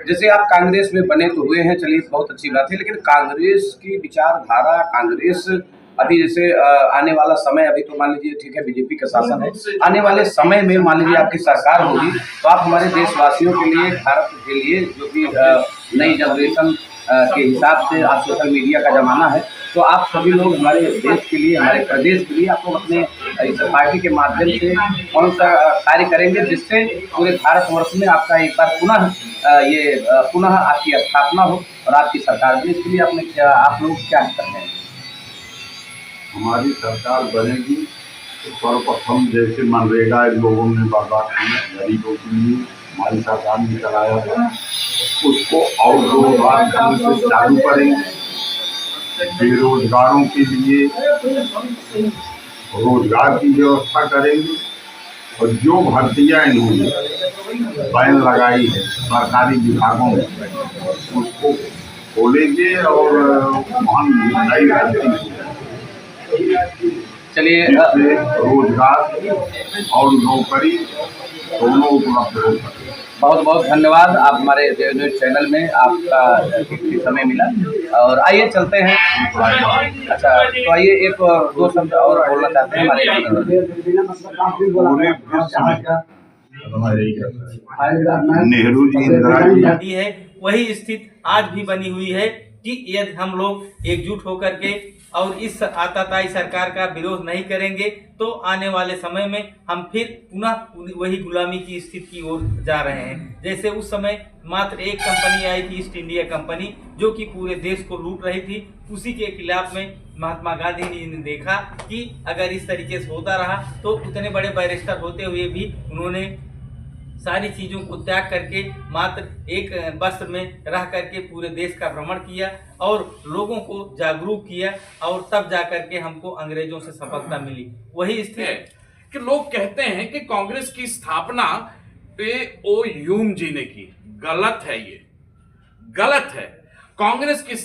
जैसे आप कांग्रेस में बने तो हुए हैं, चलिए बहुत अच्छी बात है, लेकिन कांग्रेस की विचारधारा, कांग्रेस अभी जैसे आने वाला समय, अभी तो मान लीजिए ठीक है बीजेपी का शासन है, आने वाले समय में मान लीजिए आपकी सरकार होगी तो आप हमारे देशवासियों के लिए, भारत के लिए, जो कि नई जनरेशन के हिसाब से आज सोशल मीडिया का जमाना है, तो आप सभी लोग हमारे देश के लिए, हमारे प्रदेश के लिए आप लोग अपने इस पार्टी के माध्यम से कौन सा कार्य करेंगे जिससे पूरे भारतवर्ष में आपका एक बार पुनः आपकी स्थापना हो और आपकी सरकार बने? इसके लिए आपने आप लोग क्या करते हैं? हमारी सरकार बनेगी तो सर्वप्रथम जैसे मनरेगा लोगों ने बर्बाद किया, गरीबों के लिए हमारी सरकार ने चलाया था, उसको और जोरदार ढंग से चालू करेंगे। बेरोजगारों के लिए रोजगार की व्यवस्था करेंगे और जो भर्तियाँ इन्होंने बैन लगाई है सरकारी विभागों में उसको खोलेंगे और वहाँ नई भर्ती चलिए, रोजगार और नौकरी दोनों उपलब्ध हो सके। बहुत बहुत धन्यवाद, आप हमारे देव न्यूज चैनल में आपका समय मिला। और आइए चलते हैं। अच्छा, तो आइए एक दो शब्द और बोलना चाहते हैं हमारे नेहरू जी, इंदिरा जी है, वही स्थिति आज भी बनी हुई है कि यदि हम लोग एकजुट होकर के और इस आताताई सरकार का विरोध नहीं करेंगे तो आने वाले समय में हम फिर पुनः वही गुलामी की स्थिति की ओर जा रहे हैं। जैसे उस समय मात्र एक कंपनी आई थी, ईस्ट इंडिया कंपनी, जो कि पूरे देश को लूट रही थी। उसी के खिलाफ में महात्मा गांधी जी ने देखा कि अगर इस तरीके से होता रहा तो उतने बड़े बैरिस्टर होते हुए भी उन्होंने सारी चीज़ों को त्याग करके मात्र एक बस में रह करके पूरे देश का भ्रमण किया और लोगों को जागरूक किया और तब जा करके हमको अंग्रेजों से सफलता मिली। वही स्थिति है कि लोग कहते हैं कि कांग्रेस की स्थापना ओ ह्यूम जी ने की। गलत है, ये गलत है। कांग्रेस की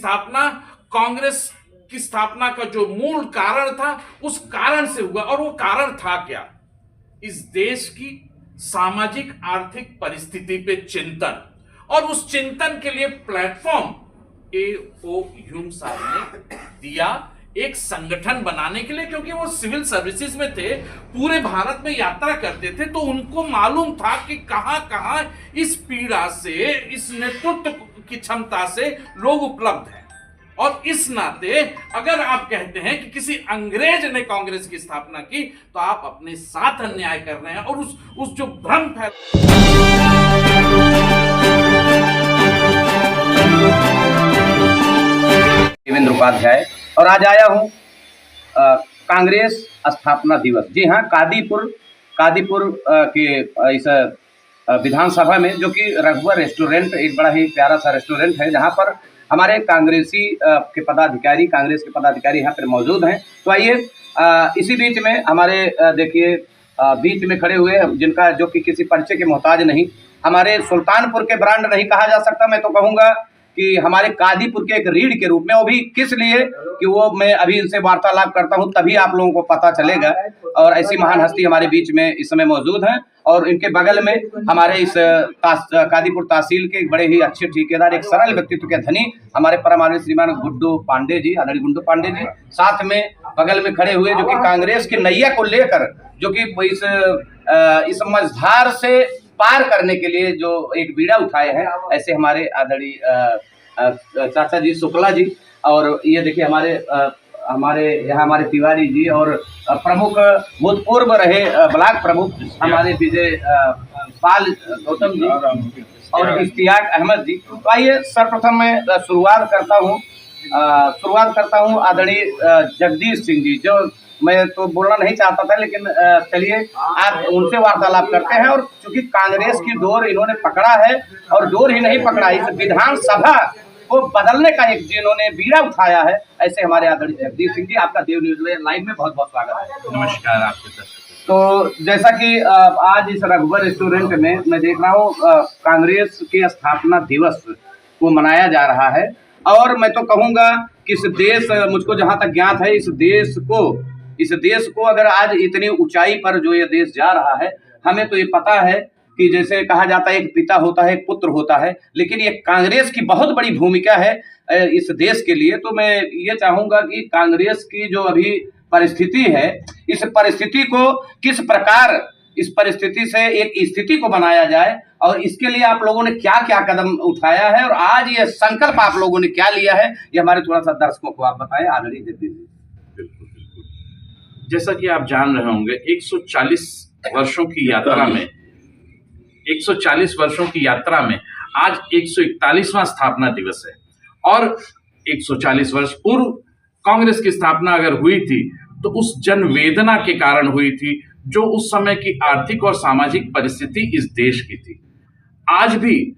स्थापना का जो मूल कारण था उस कारण से हुआ, और वो कारण था क्या? इस देश की सामाजिक आर्थिक परिस्थिति पे चिंतन, और उस चिंतन के लिए प्लेटफॉर्म ओ ह्यूम साहब ने दिया एक संगठन बनाने के लिए, क्योंकि वो सिविल सर्विसेज में थे, पूरे भारत में यात्रा करते थे, तो उनको मालूम था कि कहां कहां इस पीड़ा से, इस नेतृत्व की क्षमता से लोग उपलब्ध हैं। और इस नाते अगर आप कहते हैं कि किसी अंग्रेज ने कांग्रेस की स्थापना की तो आप अपने साथ अन्याय कर रहे हैं और उस जो भ्रम फैल देवेंद्र उपाध्याय, और आज आया हूँ कांग्रेस स्थापना दिवस। जी हाँ, कादीपुर के इस विधानसभा में, जो कि रघुवर रेस्टोरेंट एक बड़ा ही प्यारा सा रेस्टोरेंट है, जहाँ पर हमारे कांग्रेस के पदाधिकारी यहाँ पर मौजूद हैं। तो आइए, इसी बीच में हमारे देखिए बीच में खड़े हुए जिनका, जो कि किसी परिचय के मोहताज नहीं, हमारे सुल्तानपुर के ब्रांड नहीं कहा जा सकता, मैं तो कहूँगा कि हमारे कादीपुर के एक रीढ़ के रूप में, वो भी किस लिए कि वो मैं अभी इनसे वार्तालाप करता हूँ तभी आप लोगों को पता चलेगा। और ऐसी महान हस्ती हमारे बीच में इस समय मौजूद हैं, और इनके बगल में हमारे इस कादीपुर तहसील के बड़े ही अच्छे ठेकेदार, एक सरल व्यक्तित्व के धनी हमारे परम आदरणीय श्रीमान गुड्डू पांडे जी, आदरणीय गुड्डू पांडे जी, साथ में बगल में खड़े हुए जो कि कांग्रेस की नैया को लेकर, जो कि इस मझधार से पार करने के लिए जो एक बीड़ा उठाए हैं, ऐसे हमारे आदरणीय चाचा जी शुक्ला जी, और ये देखिए हमारे यहाँ हमारे तिवारी जी, और प्रमुख भूतपूर्व रहे ब्लॉक प्रमुख हमारे विजय पाल गौतम जी और इश्तियाक अहमद जी। तो आइए सर्वप्रथम मैं शुरुआत करता हूँ आदरणीय जगदीश सिंह जी, जो मैं तो बोलना नहीं चाहता था, लेकिन चलिए आप उनसे वार्तालाप करते हैं। और चूंकि कांग्रेस की डोर इन्होंने पकड़ा है, और डोर ही नहीं पकड़ा, इस विधानसभा को बदलने का एक जिन्होंने बीड़ा उठाया है, ऐसे हमारे आदरणीय जगदीश सिंह जी, आपका देव न्यूज लाइव में बहुत बहुत स्वागत है। नमस्कार आपके तरफ। तो जैसा कि आज इस रघुवर रेस्टोरेंट में मैं देख रहा हूँ कांग्रेस के स्थापना दिवस को मनाया जा रहा है, और मैं तो कहूँगा कि इस देश, मुझको जहाँ तक ज्ञात है, इस देश को अगर आज इतनी ऊंचाई पर जो ये देश जा रहा है, हमें तो ये पता है कि जैसे कहा जाता है एक पिता होता है, एक पुत्र होता है, लेकिन ये कांग्रेस की बहुत बड़ी भूमिका है इस देश के लिए। तो मैं ये चाहूँगा कि कांग्रेस की जो अभी परिस्थिति है, इस परिस्थिति को किस प्रकार, इस परिस्थिति से एक स्थिति को बनाया जाए, और इसके लिए आप लोगों ने क्या क्या कदम उठाया है, और आज ये संकल्प आप लोगों ने क्या लिया है, ये हमारे थोड़ा सा दर्शकों को आप बताएं। आदरणीय जगदीश जी। बिल्कुल बिल्कुल, जैसा कि आप जान रहे होंगे 140 वर्षों की यात्रा में 140 वर्षों की यात्रा में आज 141वां स्थापना दिवस है। और 140 वर्ष पूर्व कांग्रेस की स्थापना अगर हुई थी तो उस जनवेदना के कारण हुई थी जो उस समय की आर्थिक और सामाजिक परिस्थिति इस देश की थी। आज भी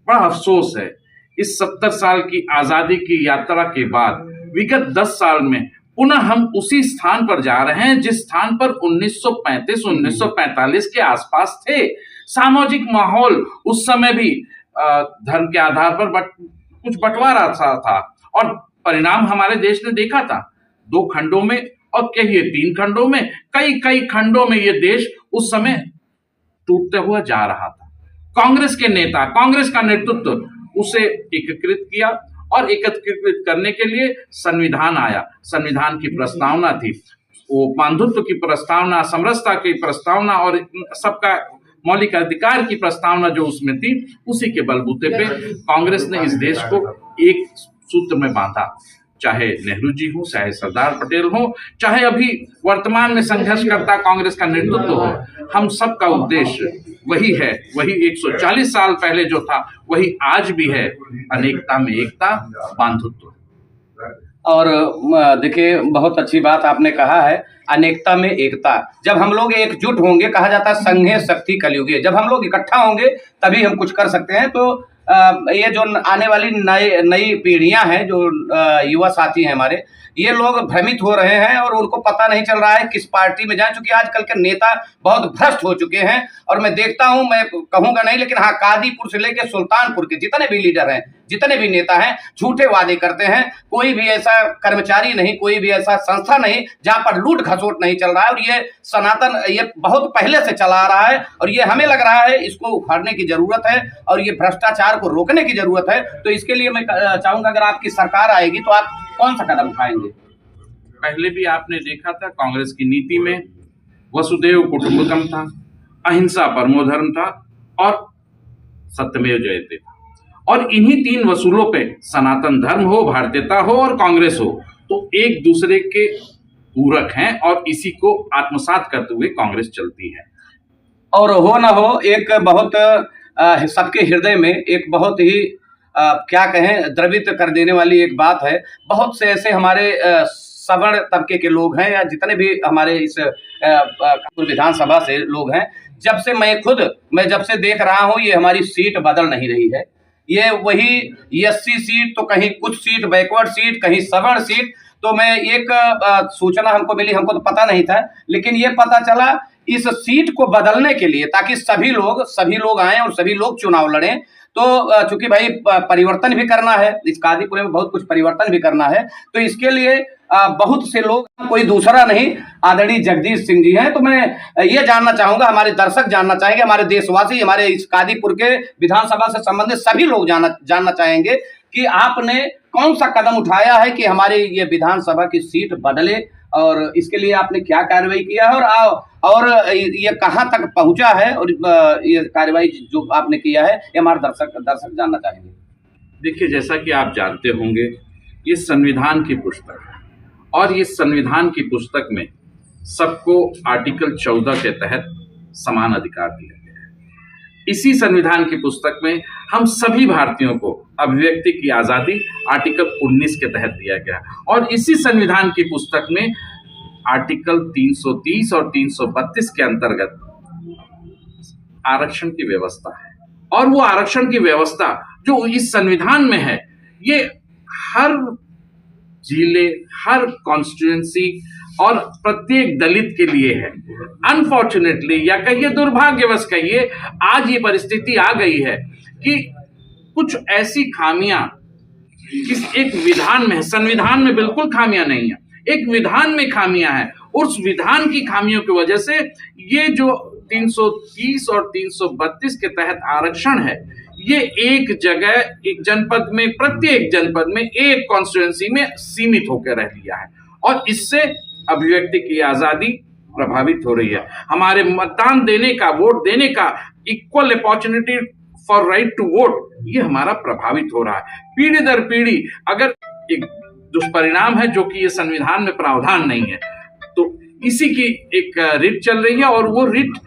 बड़ा अफसोस है, इस 70 साल की आजादी की यात्रा के बाद विगत 10 साल में पुनः हम उसी स्थान पर जा रहे हैं जिस स्थान पर 1935-1945 के आसपास थे। सामाजिक माहौल उस समय भी धर्म के आधार पर कुछ बंटवारा था और परिणाम हमारे देश ने देखा था। 2 खंडों में और कहिए 3 खंडों में, कई खंडों में ये देश उस समय टूटते हुआ जा रहा था। कांग्रेस के नेता, कांग्रेस का नेतृत्व उसे एकीकृत किया और एकीकृत करने के लिए संविधान आया। संविधान की प्रस्तावना थी, वो बंधुत्व की प्रस्तावना, समरसता की प्रस्तावना और सबका मौलिक अधिकार की प्रस्तावना जो उसमें थी, उसी के बलबूते पे कांग्रेस ने इस देश को एक सूत्र में बांधा। चाहे नेहरू जी हो, चाहे सरदार पटेल हो, चाहे अभी वर्तमान में संघर्ष करता कांग्रेस का नेतृत्व हो, हम सब का उद्देश्य वही है, वही 140 साल पहले जो था वही आज भी है, अनेकता में एकता, बंधुत्व। और देखिए बहुत अच्छी बात आपने कहा है, अनेकता में एकता। जब हम लोग एकजुट होंगे, कहा जाता है संघे शक्ति कलयुगे, जब हम लोग इकट्ठा होंगे तभी हम कुछ कर सकते हैं। तो ये जो आने वाली नई पीढ़ियां हैं, जो युवा साथी हैं हमारे, ये लोग भ्रमित हो रहे हैं और उनको पता नहीं चल रहा है किस पार्टी में जाएं, क्योंकि आजकल के नेता बहुत भ्रष्ट हो चुके हैं। और मैं देखता हूं, मैं कहूंगा नहीं, लेकिन हाँ, कादीपुर से लेकर सुल्तानपुर के जितने भी लीडर हैं, जितने भी नेता हैं, झूठे वादे करते हैं। कोई भी ऐसा कर्मचारी नहीं, कोई भी ऐसा संस्था नहीं जहां पर लूट घसोट नहीं चल रहा है। और ये सनातन, ये बहुत पहले से चला आ रहा है और ये हमें लग रहा है इसको उखाड़ने की जरूरत है और ये भ्रष्टाचार को रोकने की जरूरत है। तो इसके लिए मैं चाहूंगा अगर आपकी सरकार आएगी तो आप कौन सा कदम उठाएंगे? पहले भी आपने देखा था कांग्रेस की नीति में वसुदेव कुटुंबकम था, अहिंसा परमो धर्म था और सत्यमेव जयते था। और इन्हीं 3 वसूलों पे सनातन धर्म हो, भारतीयता हो और कांग्रेस हो, तो एक दूसरे के पूरक हैं और इसी को आत्मसात करते हुए कांग्रेस चलती है। और हो ना हो, एक बहुत सबके हृदय में एक बहुत ही क्या कहें, द्रवित कर देने वाली एक बात है। बहुत से ऐसे हमारे सवर्ण तबके के लोग हैं या जितने भी हमारे इस विधानसभा से लोग हैं, मैं जब से देख रहा हूं, ये हमारी सीट बदल नहीं रही है। ये वही 80 सीट, तो कहीं कुछ सीट बैकवर्ड सीट, कहीं सवर्ण सीट। तो मैं एक सूचना हमको मिली, हमको तो पता नहीं था, लेकिन ये पता चला इस सीट को बदलने के लिए, ताकि सभी लोग आएं और सभी लोग चुनाव लड़ें। तो चूंकि भाई परिवर्तन भी करना है, इस कादीपुर में बहुत कुछ परिवर्तन भी करना है, तो इसके लिए बहुत से लोग, कोई दूसरा नहीं, आदरणीय जगदीश सिंह जी हैं। तो मैं ये जानना चाहूंगा, हमारे दर्शक जानना चाहेंगे, हमारे देशवासी, हमारे इस कादीपुर के विधानसभा से संबंधित सभी लोग जानना चाहेंगे कि आपने कौन सा कदम उठाया है कि हमारी ये विधानसभा की सीट बदले, और इसके लिए आपने क्या कार्रवाई किया है और ये कहां तक पहुंचा है, और ये कार्रवाई जो आपने किया है, ये हमारे दर्शक जानना चाहेंगे। देखिए, जैसा कि आप जानते होंगे, ये संविधान की पुस्तक है और ये संविधान की पुस्तक में सबको आर्टिकल 14 के तहत समान अधिकार दिया गया है। इसी संविधान की पुस्तक में हम सभी भारतीयों को अभिव्यक्ति की आज़ादी आर्टिकल 19 के तहत दिया गया, और इसी संविधान की पुस्तक में आर्टिकल 330 और 332 के अंतर्गत आरक्षण की व्यवस्था है। और वो आरक्षण की व्यवस्था जो इस संविधान में है, ये हर जिले, हर कॉन्स्टिट्यूएंसी और प्रत्येक दलित के लिए है। अनफॉर्चुनेटली, या कहिए दुर्भाग्यवश कहिए, आज ये परिस्थिति आ गई है कि कुछ ऐसी खामियां इस एक विधान में है। संविधान में बिल्कुल खामियां नहीं है, एक विधान में खामियां हैं। उस विधान की खामियों की वजह से ये जो 330 और 332 के तहत आरक्षण है, ये एक जगह, एक जनपद में, प्रत्येक जनपद में, एक कॉन्स्टिट्यूएंसी में सीमित होकर रह लिया है और इससे अभिव्यक्ति की आजादी प्रभावित हो रही है। हमारे मतदान देने का, वोट देने का, equal opportunity for right to vote, ये हमारा प्रभावित हो रहा है। पीढ़ी दर पीढ़ी अगर एक दुष्परिणाम है जो कि ये संविधान में प्रावधान नहीं है, तो इसी की एक रिट चल रही है और वो रिट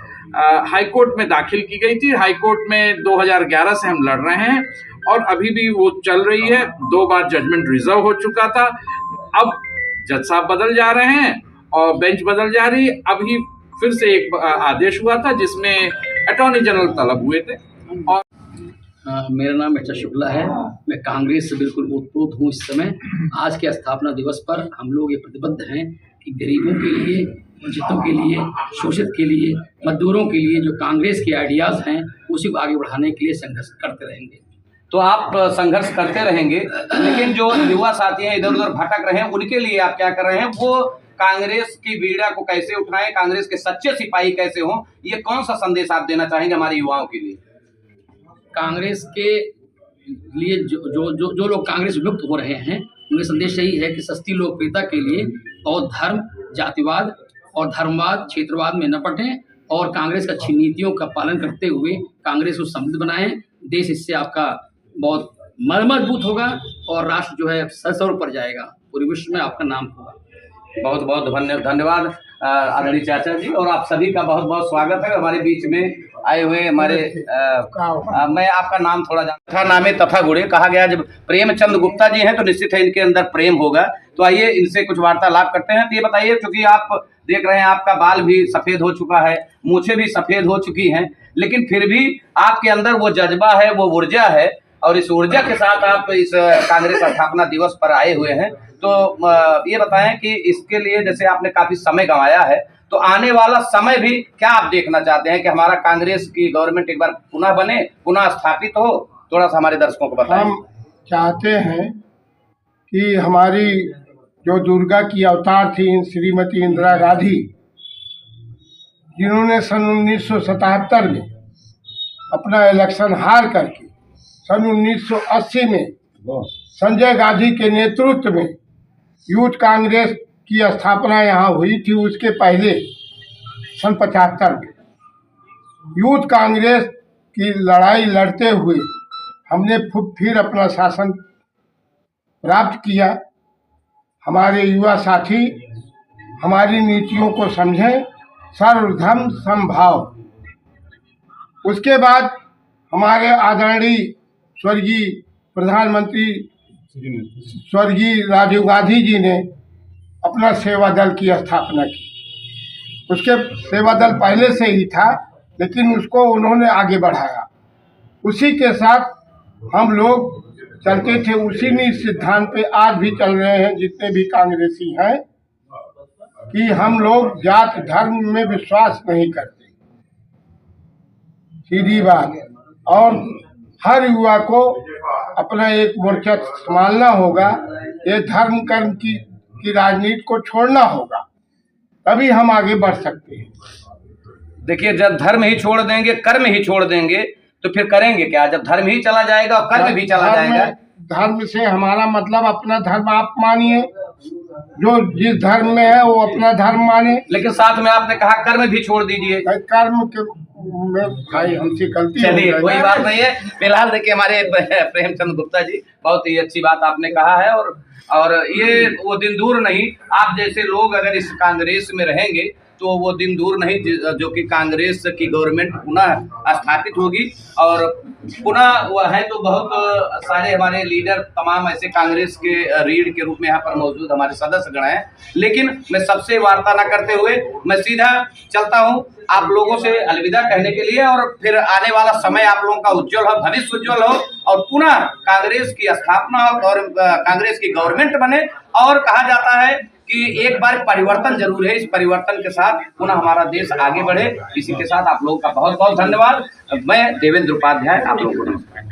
हाईकोर्ट में दाखिल की गई थी। हाईकोर्ट में 2011 से हम लड़ रहे हैं और अभी भी वो चल रही है। 2 बार जजमेंट रिजर्व हो चुका था। अब जज साहब बदल जा रहे हैं और बेंच बदल जा रही है। अभी फिर से एक आदेश हुआ था जिसमें अटॉर्नी जनरल तलब हुए थे। और मेरा नाम एच शुक्ला है। मैं कांग्रेस से बिल्कुल ओतप्रोत हूँ। इस समय आज के स्थापना दिवस पर हम लोग ये प्रतिबद्ध हैं कि गरीबों के लिए, वंचितों के लिए, शोषित के लिए, मजदूरों के लिए जो कांग्रेस के आइडियाज़ हैं उसी को आगे बढ़ाने के लिए संघर्ष करते रहेंगे। तो आप संघर्ष करते रहेंगे, लेकिन जो युवा साथी हैं इधर उधर भटक रहे हैं उनके लिए आप क्या कर रहे हैं? वो कांग्रेस की बीड़ा को कैसे उठाएं, कांग्रेस के सच्चे सिपाही कैसे हों, ये कौन सा संदेश आप देना चाहेंगे हमारे युवाओं के लिए? कांग्रेस के लिए जो लोग कांग्रेस विमुक्त हो रहे हैं उनका संदेश यही है कि सस्ती लोकप्रियता के लिए और धर्म, जातिवाद और धर्मवाद, क्षेत्रवाद में न पटें और कांग्रेस की अच्छी नीतियों का पालन करते हुए कांग्रेस को समृद्ध बनाएं। देश इससे आपका बहुत मजबूत होगा और राष्ट्र जो है सर पर जाएगा, पूरे विश्व में आपका नाम होगा। बहुत बहुत धन्यवाद आदरणीय चाचा जी, और आप सभी का बहुत बहुत स्वागत है हमारे बीच में आए हुए हमारे मैं आपका नाम थोड़ा जानता, नाम है तथा गुड़े। कहा गया जब प्रेमचंद गुप्ता जी हैं तो निश्चित है इनके अंदर प्रेम होगा। तो आइए इनसे कुछ वार्तालाप करते हैं। तो ये बताइए, क्योंकि आप देख रहे हैं आपका बाल भी सफ़ेद हो चुका है, मूछें भी सफ़ेद हो चुकी हैं, लेकिन फिर भी आपके अंदर वो जज्बा है, वो ऊर्जा है, और इस ऊर्जा के साथ आप इस कांग्रेस स्थापना दिवस पर आए हुए हैं। तो ये बताएं कि इसके लिए जैसे आपने काफ़ी समय गंवाया है, तो आने वाला समय भी क्या आप देखना चाहते हैं कि हमारा कांग्रेस की गवर्नमेंट एक बार पुनः बने, पुनः स्थापित हो? थोड़ा सा हमारे दर्शकों को बताएं। हम चाहते हैं कि हमारी जो दुर्गा की अवतार थी श्रीमती इंदिरा गांधी, जिन्होंने सन 1977 में अपना इलेक्शन हार करके सन 1980 में संजय गांधी के नेतृत्व में यूथ कांग्रेस की स्थापना यहाँ हुई थी। उसके पहले सन 75 में यूथ कांग्रेस की लड़ाई लड़ते हुए हमने फिर अपना शासन प्राप्त किया। हमारे युवा साथी हमारी नीतियों को समझें, सर्वधर्म समभाव। उसके बाद हमारे आदरणीय स्वर्गीय प्रधानमंत्री स्वर्गीय राजीव गांधी जी ने अपना सेवा दल की स्थापना की। उसके सेवा दल पहले से ही था, लेकिन उसको उन्होंने आगे बढ़ाया। उसी के साथ हम लोग चलते थे, उसी नीति सिद्धांत पे आज भी चल रहे हैं जितने भी कांग्रेसी हैं, कि हम लोग जात धर्म में विश्वास नहीं करते, सीधी बात। और हर युवा को अपना एक मोर्चा संभालना होगा, ये धर्म कर्म की राजनीति को छोड़ना होगा, तभी हम आगे बढ़ सकते हैं। देखिए, जब धर्म ही छोड़ देंगे, कर्म ही छोड़ देंगे, तो फिर करेंगे क्या? जब धर्म ही चला जाएगा और कर्म भी चला जाएगा। धर्म से हमारा मतलब अपना धर्म आप मानिए, जो जिस धर्म में है वो अपना धर्म माने, लेकिन साथ में आपने कहा कर्म भी छोड़ दीजिए। कर्म के में भाई हमसे गलती। चलिए, कोई बात नहीं है। फिलहाल देखिए, हमारे प्रेमचंद गुप्ता जी, बहुत ही अच्छी बात आपने कहा है, और ये वो दिन दूर नहीं, आप जैसे लोग अगर इस कांग्रेस में रहेंगे तो वो दिन दूर नहीं जो कि कांग्रेस की गवर्नमेंट पुनः स्थापित होगी। और पुनः वह है तो बहुत सारे हमारे लीडर तमाम ऐसे कांग्रेस के रीढ़ के रूप में यहाँ पर मौजूद हमारे सदस्य गण हैं, लेकिन मैं सबसे वार्ता न करते हुए मैं सीधा चलता हूँ आप लोगों से अलविदा कहने के लिए, और फिर आने वाला समय आप लोगों का उज्जवल हो, भविष्य उज्जवल हो, और पुनः कांग्रेस की स्थापना और कांग्रेस की गवर्नमेंट बने। और कहा जाता है कि एक बार परिवर्तन जरूर है, इस परिवर्तन के साथ पुनः हमारा देश आगे बढ़े। इसी के साथ आप लोगों का बहुत बहुत धन्यवाद। मैं देवेंद्र उपाध्याय, आप लोगों को नमस्कार।